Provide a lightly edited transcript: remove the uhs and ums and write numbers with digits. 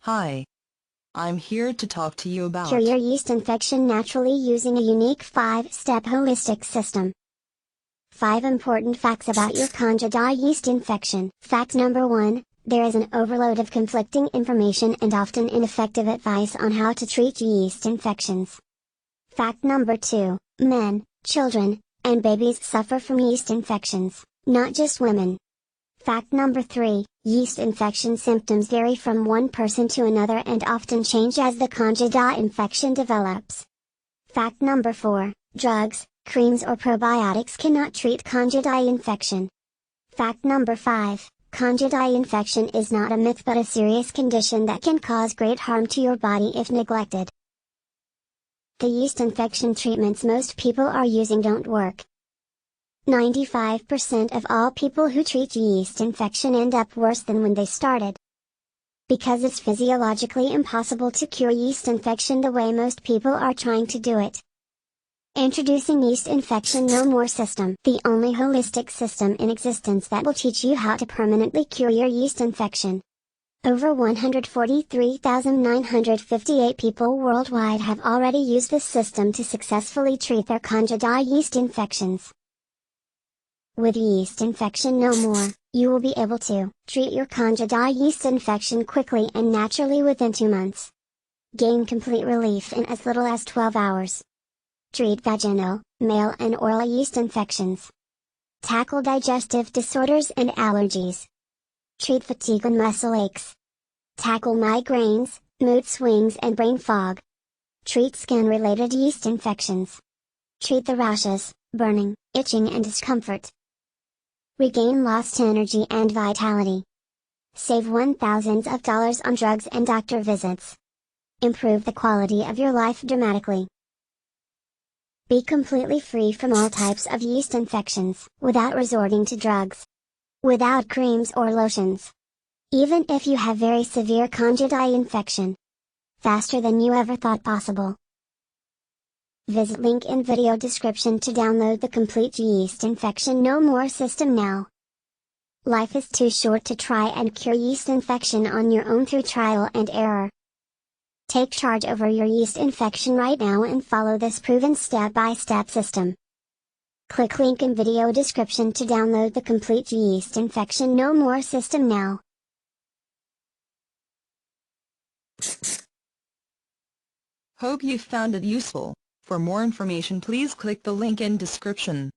Hi. I'm here to talk to you Cure about your yeast infection naturally using a unique 5-step holistic system. 5 important facts about your Candida yeast infection. Fact number 1, there is an overload of conflicting information and often ineffective advice on how to treat yeast infections. Fact number 2, men, children, and babies suffer from yeast infections, not just women. Fact number 3, yeast infection symptoms vary from one person to another and often change as the Candida infection develops. Fact number 4, drugs, creams or probiotics cannot treat Candida infection. Fact number 5, Candida infection is not a myth but a serious condition that can cause great harm to your body if neglected. The yeast infection treatments most people are using don't work. 95% of all people who treat yeast infection end up worse than when they started. Because it's physiologically impossible to cure yeast infection the way most people are trying to do it. Introducing Yeast Infection No More System, the only holistic system in existence that will teach you how to permanently cure your yeast infection. Over 143,958 people worldwide have already used this system to successfully treat their Candida yeast infections. With Yeast Infection No More, you will be able to treat your Candida yeast infection quickly and naturally within 2 months. Gain complete relief in as little as 12 hours. Treat vaginal, male and oral yeast infections. Tackle digestive disorders and allergies. Treat fatigue and muscle aches. Tackle migraines, mood swings and brain fog. Treat skin-related yeast infections. Treat the rashes, burning, itching and discomfort. Regain lost energy and vitality. Save thousands of dollars on drugs and doctor visits. Improve the quality of your life dramatically. Be completely free from all types of yeast infections without resorting to drugs. Without creams or lotions. Even if you have very severe Candida infection. Faster than you ever thought possible. Visit link in video description to download the complete Yeast Infection No More system now. Life is too short to try and cure yeast infection on your own through trial and error. Take charge over your yeast infection right now and follow this proven step-by-step system. Click link in video description to download the complete Yeast Infection No More system now. Hope you found it useful. For more information please click the link in description.